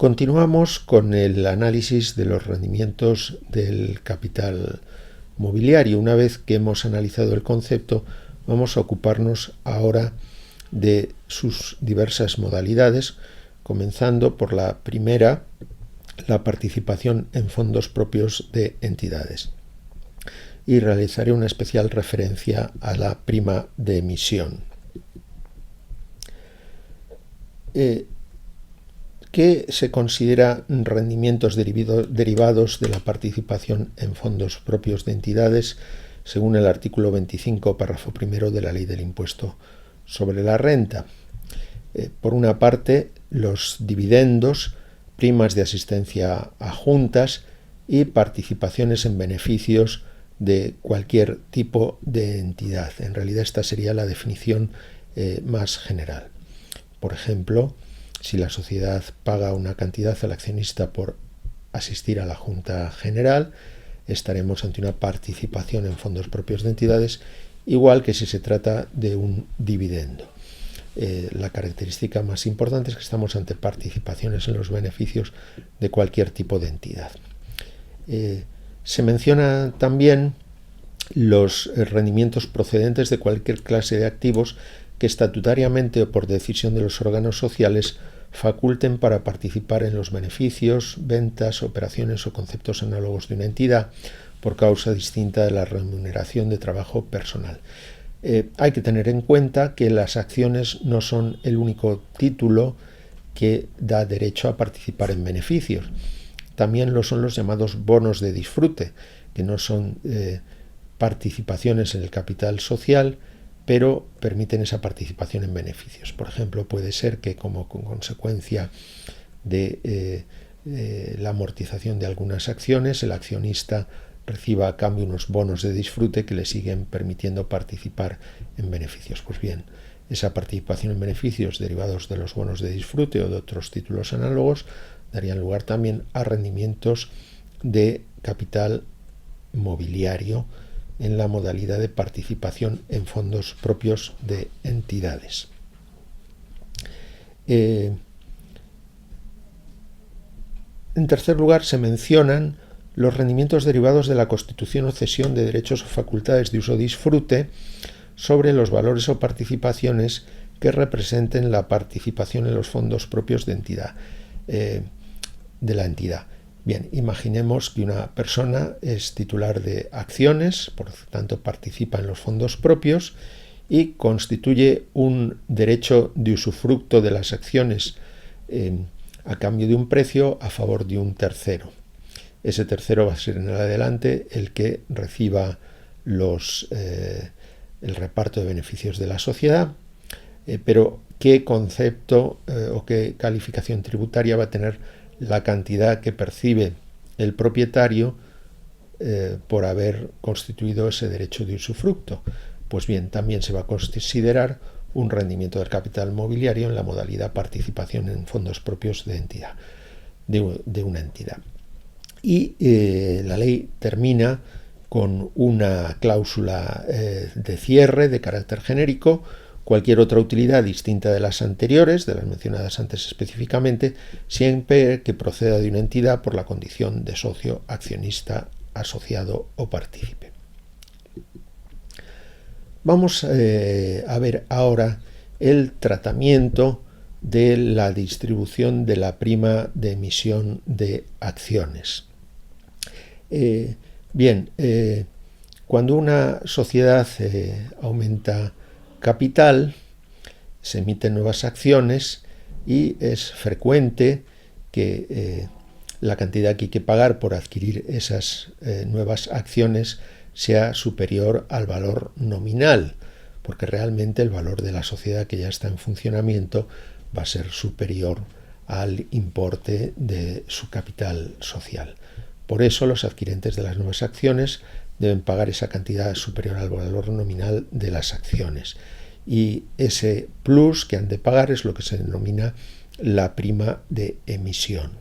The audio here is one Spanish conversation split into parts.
Continuamos con el análisis de los rendimientos del capital mobiliario. Una vez que hemos analizado el concepto, vamos a ocuparnos ahora de sus diversas modalidades, comenzando por la primera, la participación en fondos propios de entidades. Y realizaré una especial referencia a la prima de emisión. ¿Qué se considera rendimientos derivados de la participación en fondos propios de entidades según el artículo 25, párrafo primero de la Ley del Impuesto sobre la Renta? Por una parte, los dividendos, primas de asistencia a juntas y participaciones en beneficios de cualquier tipo de entidad. En realidad esta sería la definición más general. Por ejemplo, si la sociedad paga una cantidad al accionista por asistir a la Junta General, estaremos ante una participación en fondos propios de entidades, igual que si se trata de un dividendo. La característica más importante es que estamos ante participaciones en los beneficios de cualquier tipo de entidad. Se menciona también los rendimientos procedentes de cualquier clase de activos que estatutariamente o por decisión de los órganos sociales faculten para participar en los beneficios, ventas, operaciones o conceptos análogos de una entidad por causa distinta de la remuneración de trabajo personal. Hay que tener en cuenta que las acciones no son el único título que da derecho a participar en beneficios. También lo son los llamados bonos de disfrute, que no son participaciones en el capital social, pero permiten esa participación en beneficios. Por ejemplo, puede ser que como consecuencia de la amortización de algunas acciones, el accionista reciba a cambio unos bonos de disfrute que le siguen permitiendo participar en beneficios. Pues bien, esa participación en beneficios derivados de los bonos de disfrute o de otros títulos análogos darían lugar también a rendimientos de capital mobiliario en la modalidad de participación en fondos propios de entidades. En tercer lugar, se mencionan los rendimientos derivados de la constitución o cesión de derechos o facultades de uso disfrute sobre los valores o participaciones que representen la participación en los fondos propios de la entidad. Bien, imaginemos que una persona es titular de acciones, por lo tanto participa en los fondos propios y constituye un derecho de usufructo de las acciones a cambio de un precio a favor de un tercero. Ese tercero va a ser en el adelante el que reciba el reparto de beneficios de la sociedad, pero ¿qué concepto o qué calificación tributaria va a tener la cantidad que percibe el propietario por haber constituido ese derecho de usufructo? Pues bien, también se va a considerar un rendimiento del capital mobiliario en la modalidad participación en fondos propios de una entidad. Y la ley termina con una cláusula de cierre de carácter genérico. Cualquier otra utilidad distinta de las anteriores, de las mencionadas antes específicamente, siempre que proceda de una entidad por la condición de socio, accionista, asociado o partícipe. Vamos a ver ahora el tratamiento de la distribución de la prima de emisión de acciones. Cuando una sociedad aumenta capital, se emiten nuevas acciones y es frecuente que la cantidad que hay que pagar por adquirir esas nuevas acciones sea superior al valor nominal, porque realmente el valor de la sociedad que ya está en funcionamiento va a ser superior al importe de su capital social. Por eso los adquirentes de las nuevas acciones deben pagar esa cantidad superior al valor nominal de las acciones. Y ese plus que han de pagar es lo que se denomina la prima de emisión.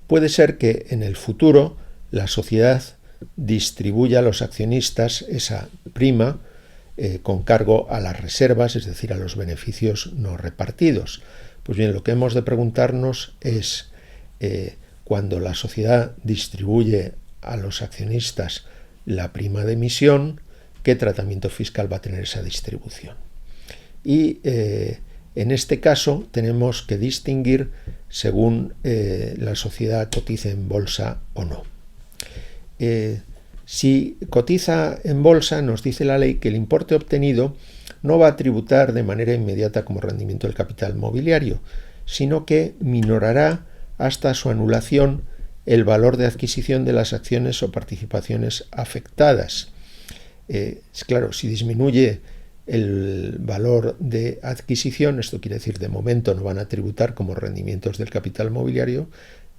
Puede ser que en el futuro la sociedad distribuya a los accionistas esa prima con cargo a las reservas, es decir, a los beneficios no repartidos. Pues bien, lo que hemos de preguntarnos es, cuando la sociedad distribuye a los accionistas la prima de emisión, ¿qué tratamiento fiscal va a tener esa distribución? Y en este caso tenemos que distinguir según la sociedad cotice en bolsa o no. Si cotiza en bolsa, nos dice la ley que el importe obtenido no va a tributar de manera inmediata como rendimiento del capital mobiliario, sino que minorará hasta su anulación el valor de adquisición de las acciones o participaciones afectadas. Claro, si disminuye el valor de adquisición, esto quiere decir de momento no van a tributar como rendimientos del capital mobiliario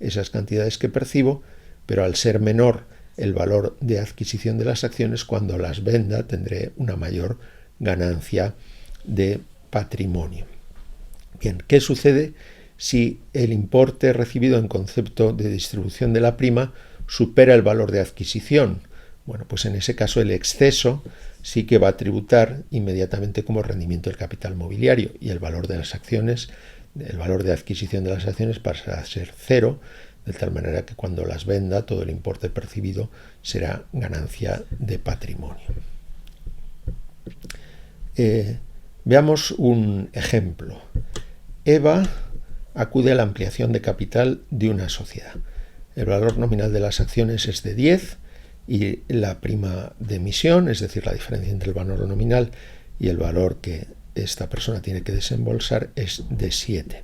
esas cantidades que percibo, pero al ser menor el valor de adquisición de las acciones, cuando las venda tendré una mayor ganancia de patrimonio. Bien, ¿qué sucede si el importe recibido en concepto de distribución de la prima supera el valor de adquisición? Bueno, pues en ese caso el exceso sí que va a tributar inmediatamente como rendimiento del capital mobiliario y el valor de las acciones, el valor de adquisición de las acciones pasará a ser cero, de tal manera que cuando las venda todo el importe percibido será ganancia de patrimonio. Veamos un ejemplo. Eva acude a la ampliación de capital de una sociedad. El valor nominal de las acciones es de 10 y la prima de emisión, es decir, la diferencia entre el valor nominal y el valor que esta persona tiene que desembolsar, es de 7.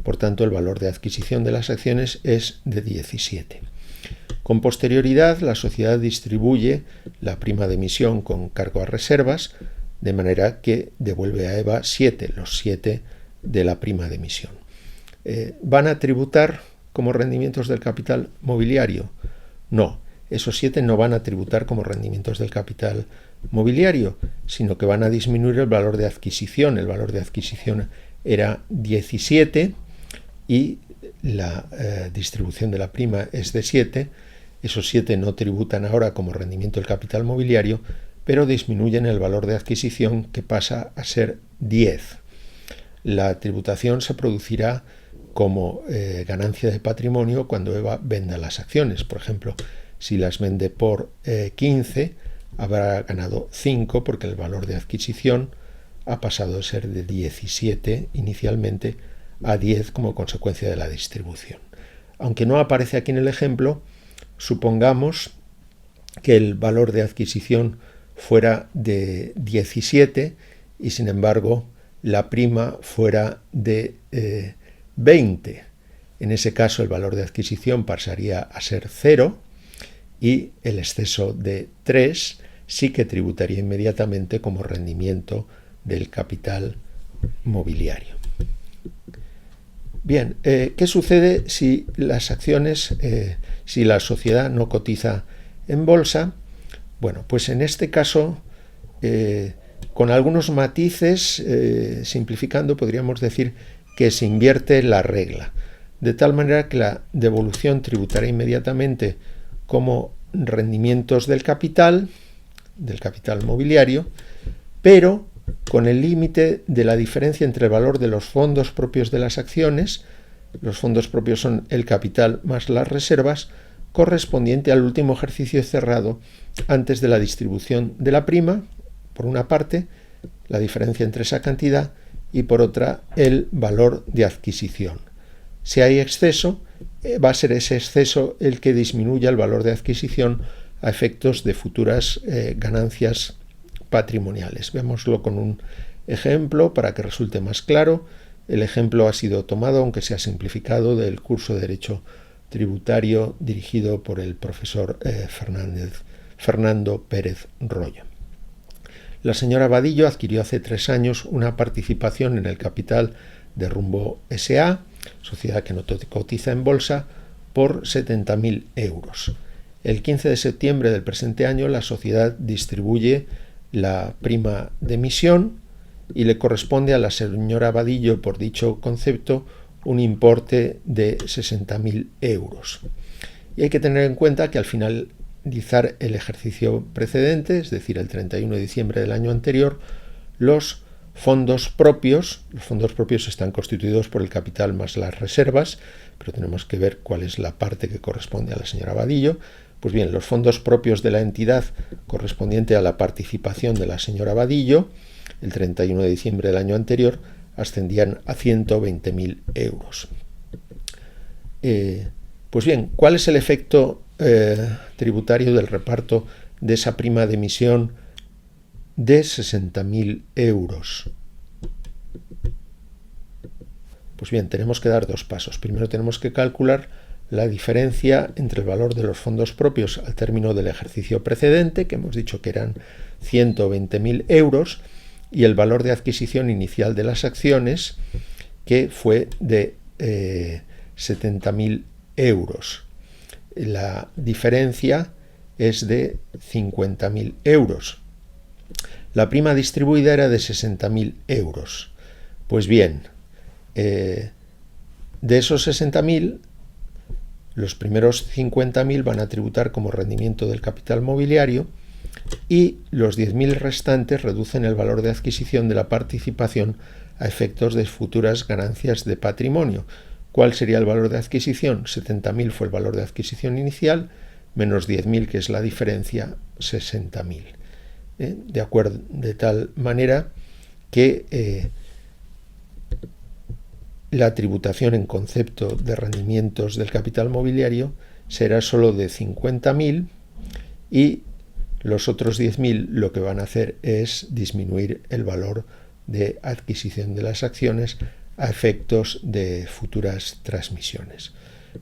Por tanto, el valor de adquisición de las acciones es de 17. Con posterioridad, la sociedad distribuye la prima de emisión con cargo a reservas, de manera que devuelve a Eva 7, los 7 de la prima de emisión. ¿Van a tributar como rendimientos del capital mobiliario? No, esos 7 no van a tributar como rendimientos del capital mobiliario, sino que van a disminuir el valor de adquisición. El valor de adquisición era 17 y la distribución de la prima es de 7. Esos 7 no tributan ahora como rendimiento del capital mobiliario, pero disminuyen el valor de adquisición, que pasa a ser 10. La tributación se producirá como ganancia de patrimonio cuando Eva venda las acciones. Por ejemplo, si las vende por 15, habrá ganado 5 porque el valor de adquisición ha pasado de ser de 17 inicialmente a 10 como consecuencia de la distribución. Aunque no aparece aquí en el ejemplo, supongamos que el valor de adquisición fuera de 17 y sin embargo la prima fuera de 20. En ese caso el valor de adquisición pasaría a ser 0 y el exceso de 3 sí que tributaría inmediatamente como rendimiento del capital mobiliario. Bien, ¿qué sucede si las acciones, si la sociedad no cotiza en bolsa? Bueno, pues en este caso, con algunos matices, simplificando, podríamos decir que se invierte la regla, de tal manera que la devolución tributará inmediatamente como rendimientos del capital mobiliario, pero con el límite de la diferencia entre el valor de los fondos propios de las acciones, los fondos propios son el capital más las reservas, correspondiente al último ejercicio cerrado antes de la distribución de la prima, por una parte, la diferencia entre esa cantidad, y por otra, el valor de adquisición. Si hay exceso, va a ser ese exceso el que disminuya el valor de adquisición a efectos de futuras ganancias patrimoniales. Veámoslo con un ejemplo para que resulte más claro. El ejemplo ha sido tomado, aunque sea simplificado, del curso de Derecho Tributario dirigido por el profesor Fernando Pérez Royo. La señora Vadillo adquirió hace 3 años una participación en el capital de Rumbo S.A., sociedad que no cotiza en bolsa, por 70.000 euros. El 15 de septiembre del presente año la sociedad distribuye la prima de emisión y le corresponde a la señora Vadillo por dicho concepto un importe de 60.000 euros. Y hay que tener en cuenta que al finalizar el ejercicio precedente, es decir, el 31 de diciembre del año anterior, los fondos propios. Los fondos propios están constituidos por el capital más las reservas, pero tenemos que ver cuál es la parte que corresponde a la señora Vadillo. Pues bien, los fondos propios de la entidad correspondiente a la participación de la señora Vadillo, el 31 de diciembre del año anterior, ascendían a 120.000 euros. Pues bien, ¿cuál es el efecto tributario del reparto de esa prima de emisión de 60.000 euros? Pues bien, tenemos que dar dos pasos. Primero tenemos que calcular la diferencia entre el valor de los fondos propios al término del ejercicio precedente, que hemos dicho que eran 120.000 euros, y el valor de adquisición inicial de las acciones, que fue de 70.000 euros. La diferencia es de 50.000 euros. La prima distribuida era de 60.000 euros. Pues bien, de esos 60.000, los primeros 50.000 van a tributar como rendimiento del capital mobiliario y los 10.000 restantes reducen el valor de adquisición de la participación a efectos de futuras ganancias de patrimonio. ¿Cuál sería el valor de adquisición? 70.000 fue el valor de adquisición inicial, menos 10.000, que es la diferencia, 60.000. De tal manera que la tributación en concepto de rendimientos del capital mobiliario será solo de 50.000 y los otros 10.000 lo que van a hacer es disminuir el valor de adquisición de las acciones a efectos de futuras transmisiones.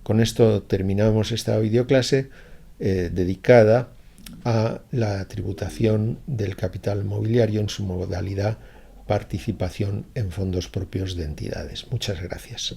Con esto terminamos esta videoclase dedicada a la tributación del capital mobiliario en su modalidad participación en fondos propios de entidades. Muchas gracias.